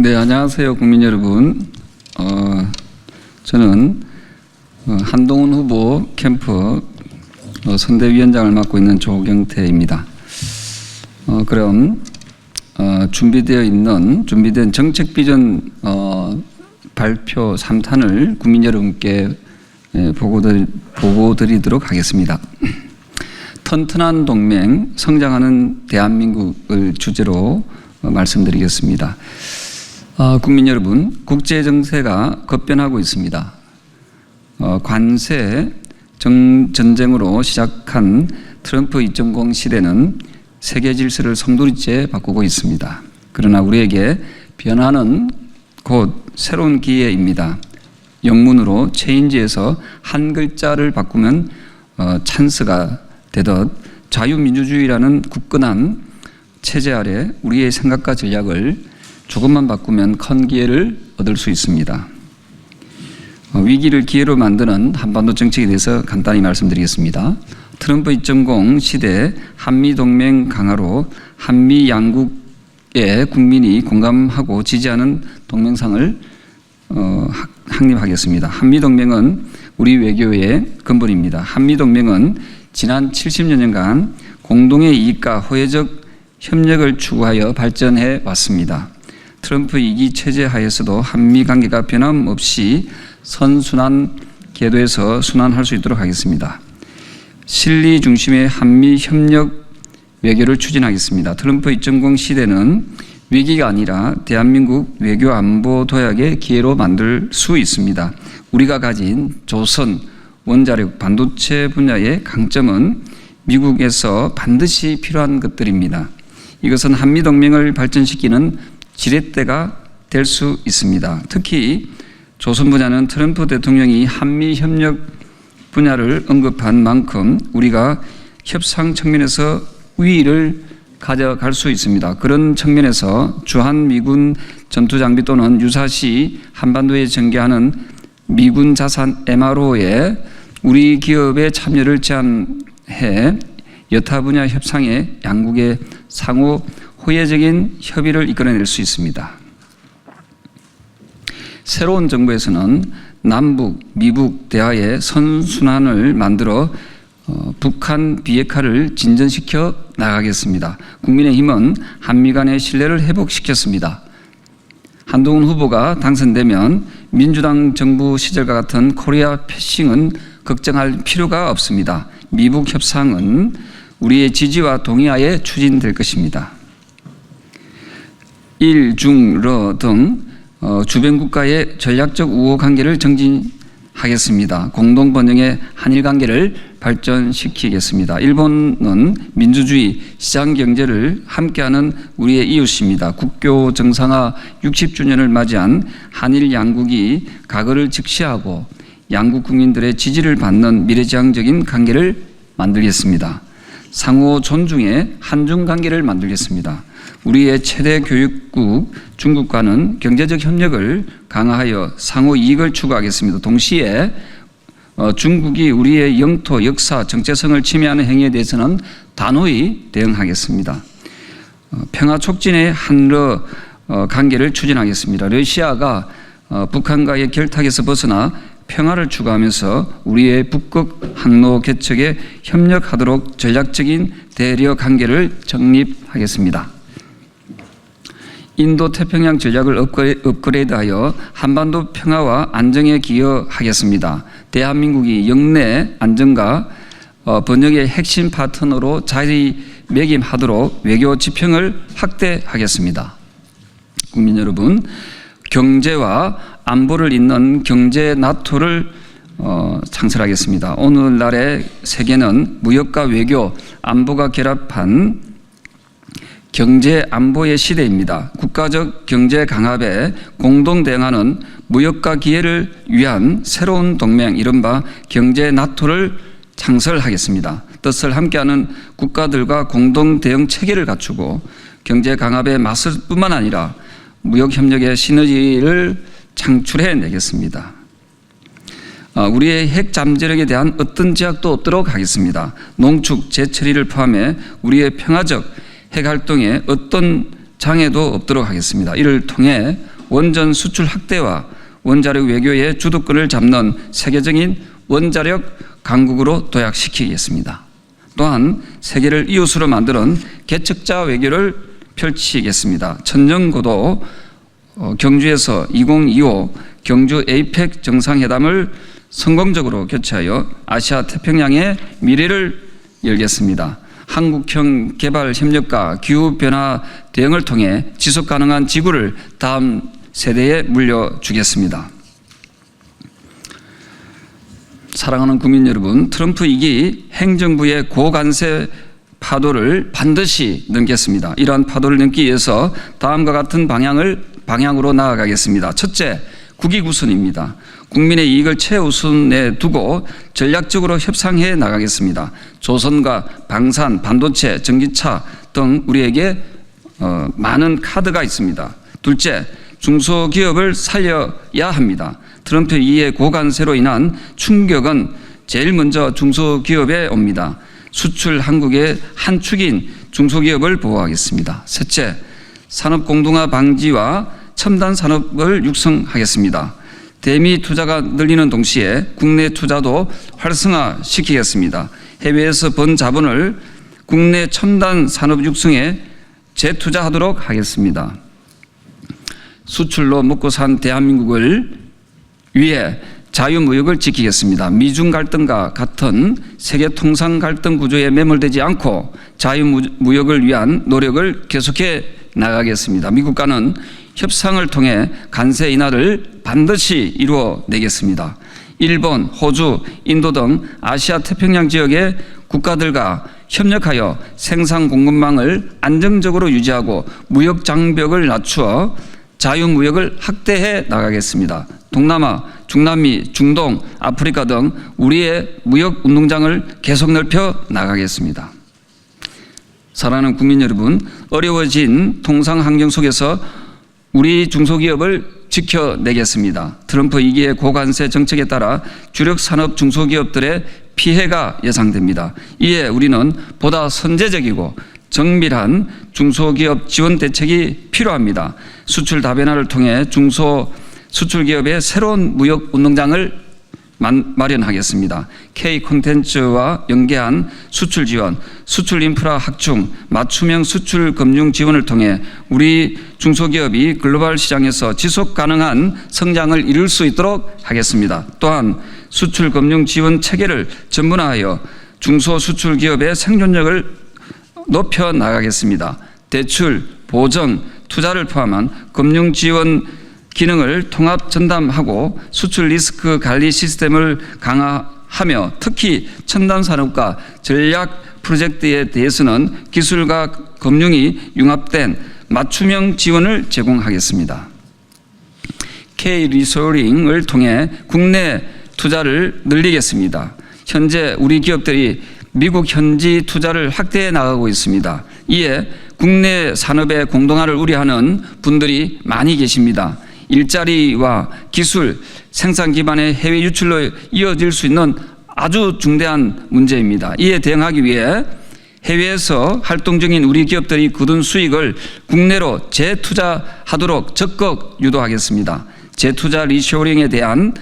네, 안녕하세요, 국민 여러분. 저는 한동훈 후보 캠프 선대위원장을 맡고 있는 조경태입니다. 그럼 준비된 정책 비전 발표 3탄을 국민 여러분께 보고 드리도록 하겠습니다. 튼튼한 동맹, 성장하는 대한민국을 주제로 말씀드리겠습니다. 국민 여러분, 국제 정세가 급변하고 있습니다. 관세 전쟁으로 시작한 트럼프 2.0 시대는 세계 질서를 송두리째 바꾸고 있습니다. 그러나 우리에게 변화는 곧 새로운 기회입니다. 영문으로 체인지에서 한 글자를 바꾸면 찬스가 되듯 자유민주주의라는 굳건한 체제 아래 우리의 생각과 전략을 조금만 바꾸면 큰 기회를 얻을 수 있습니다. 위기를 기회로 만드는 한반도 정책에 대해서 간단히 말씀드리겠습니다. 트럼프 2.0 시대 한미동맹 강화로 한미 양국의 국민이 공감하고 지지하는 동맹상을 확립하겠습니다. 한미동맹은 우리 외교의 근본입니다. 한미동맹은 지난 70여 년간 공동의 이익과 호혜적 협력을 추구하여 발전해 왔습니다. 트럼프 2기 체제 하에서도 한미 관계가 변함없이 선순환 궤도에서 순환할 수 있도록 하겠습니다. 실리 중심의 한미 협력 외교를 추진하겠습니다. 트럼프 2.0 시대는 위기가 아니라 대한민국 외교 안보 도약의 기회로 만들 수 있습니다. 우리가 가진 조선, 원자력, 반도체 분야의 강점은 미국에서 반드시 필요한 것들입니다. 이것은 한미동맹을 발전시키는 지렛대가 될 수 있습니다. 특히 조선 분야는 트럼프 대통령이 한미협력 분야를 언급한 만큼 우리가 협상 측면에서 우위를 가져갈 수 있습니다. 그런 측면에서 주한미군 전투장비 또는 유사시 한반도에 전개하는 미군 자산 MRO에 우리 기업의 참여를 제안해 여타 분야 협상에 양국의 상호 호혜적인 협의를 이끌어낼 수 있습니다. 새로운 정부에서는 남북, 미북 대화의 선순환을 만들어 북한 비핵화를 진전시켜 나가겠습니다. 국민의힘은 한미 간의 신뢰를 회복시켰습니다. 한동훈 후보가 당선되면 민주당 정부 시절과 같은 코리아 패싱은 걱정할 필요가 없습니다. 미북 협상은 우리의 지지와 동의하에 추진될 것입니다. 일, 중, 러 등 주변 국가의 전략적 우호 관계를 정진하겠습니다. 공동 번영의 한일 관계를 발전시키겠습니다. 일본은 민주주의, 시장 경제를 함께하는 우리의 이웃입니다. 국교 정상화 60주년을 맞이한 한일 양국이 과거를 직시하고 양국 국민들의 지지를 받는 미래지향적인 관계를 만들겠습니다. 상호 존중의 한중 관계를 만들겠습니다. 우리의 최대 교육국 중국과는 경제적 협력을 강화하여 상호 이익을 추구하겠습니다. 동시에 중국이 우리의 영토, 역사, 정체성을 침해하는 행위에 대해서는 단호히 대응하겠습니다. 평화 촉진의 한러 관계를 추진하겠습니다. 러시아가 북한과의 결탁에서 벗어나 평화를 추구하면서 우리의 북극 항로 개척에 협력하도록 전략적인 대려 관계를 정립하겠습니다. 인도 태평양 전략을 업그레이드하여 한반도 평화와 안정에 기여하겠습니다. 대한민국이 영내 안정과 번영의 핵심 파트너로 자리매김하도록 외교 지평을 확대하겠습니다. 국민 여러분, 경제와 안보를 잇는 경제 나토를 창설하겠습니다. 오늘날의 세계는 무역과 외교, 안보가 결합한 경제 안보의 시대입니다. 국가적 경제 강압에 공동 대응하는 무역과 기회를 위한 새로운 동맹, 이른바 경제 나토를 창설하겠습니다. 뜻을 함께하는 국가들과 공동 대응 체계를 갖추고 경제 강압에 맞설 뿐만 아니라 무역 협력의 시너지를 창출해 내겠습니다. 우리의 핵 잠재력에 대한 어떤 제약도 없도록 하겠습니다. 농축, 재처리를 포함해 우리의 평화적 핵 활동에 어떤 장애도 없도록 하겠습니다. 이를 통해 원전 수출 확대와 원자력 외교의 주도권을 잡는 세계적인 원자력 강국으로 도약시키겠습니다. 또한 세계를 이웃으로 만드는 개척자 외교를 펼치겠습니다. 천정고도 경주에서 2025 경주 에이펙 정상회담을 성공적으로 개최하여 아시아 태평양의 미래를 열겠습니다. 한국형 개발 협력과 기후변화 대응을 통해 지속 가능한 지구를 다음 세대에 물려주겠습니다. 사랑하는 국민 여러분, 트럼프 2기 행정부의 고관세 파도를 반드시 넘겠습니다. 이러한 파도를 넘기 위해서 다음과 같은 방향으로 나아가겠습니다. 첫째, 국익우선입니다. 국민의 이익을 최우선에 두고 전략적으로 협상해 나가겠습니다. 조선과 방산, 반도체, 전기차 등 우리에게 많은 카드가 있습니다. 둘째, 중소기업을 살려야 합니다. 트럼프 2의 고관세로 인한 충격은 제일 먼저 중소기업에 옵니다. 수출 한국의 한 축인 중소기업을 보호하겠습니다. 셋째, 산업 공동화 방지와 첨단 산업을 육성하겠습니다. 대미 투자가 늘리는 동시에 국내 투자도 활성화시키겠습니다. 해외에서 번 자본을 국내 첨단 산업 육성에 재투자하도록 하겠습니다. 수출로 먹고 산 대한민국을 위해 자유무역을 지키겠습니다. 미중 갈등과 같은 세계 통상 갈등 구조에 매몰되지 않고 자유무역을 위한 노력을 계속해 나가겠습니다. 미국과는 협상을 통해 관세 인하를 반드시 이루어내겠습니다. 일본, 호주, 인도 등 아시아 태평양 지역의 국가들과 협력하여 생산 공급망을 안정적으로 유지하고 무역 장벽을 낮추어 자유무역을 확대해 나가겠습니다. 동남아, 중남미, 중동, 아프리카 등 우리의 무역 운동장을 계속 넓혀 나가겠습니다. 사랑하는 국민 여러분, 어려워진 통상 환경 속에서 우리 중소기업을 지켜내겠습니다. 트럼프 2기의 고관세 정책에 따라 주력 산업 중소기업들의 피해가 예상됩니다. 이에 우리는 보다 선제적이고 정밀한 중소기업 지원 대책이 필요합니다. 수출 다변화를 통해 수출기업의 새로운 무역 운동장을 마련하겠습니다. K 콘텐츠와 연계한 수출 지원, 수출 인프라 확충, 맞춤형 수출 금융 지원을 통해 우리 중소기업이 글로벌 시장에서 지속 가능한 성장을 이룰 수 있도록 하겠습니다. 또한 수출 금융 지원 체계를 전문화하여 중소수출기업의 생존력을 높여 나가겠습니다. 대출, 보증, 투자를 포함한 금융 지원 기능을 통합 전담하고 수출 리스크 관리 시스템을 강화하며 특히 첨단 산업과 전략 프로젝트에 대해서는 기술과 금융이 융합된 맞춤형 지원을 제공하겠습니다. K-리소링을 통해 국내 투자를 늘리겠습니다. 현재 우리 기업들이 미국 현지 투자를 확대해 나가고 있습니다. 이에 국내 산업의 공동화를 우려하는 분들이 많이 계십니다. 일자리와 기술, 생산 기반의 해외 유출로 이어질 수 있는 아주 중대한 문제입니다. 이에 대응하기 위해 해외에서 활동 중인 우리 기업들이 거둔 수익을 국내로 재투자하도록 적극 유도하겠습니다. 재투자 리쇼링에 대한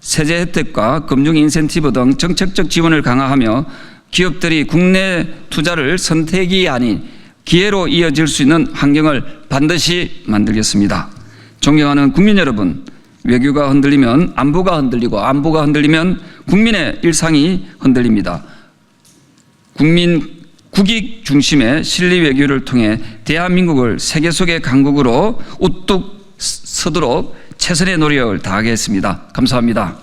세제 혜택과 금융 인센티브 등 정책적 지원을 강화하며 기업들이 국내 투자를 선택이 아닌 기회로 이어질 수 있는 환경을 반드시 만들겠습니다. 존경하는 국민 여러분, 외교가 흔들리면 안보가 흔들리고 안보가 흔들리면 국민의 일상이 흔들립니다. 국익 중심의 실리 외교를 통해 대한민국을 세계 속의 강국으로 우뚝 서도록 최선의 노력을 다하겠습니다. 감사합니다.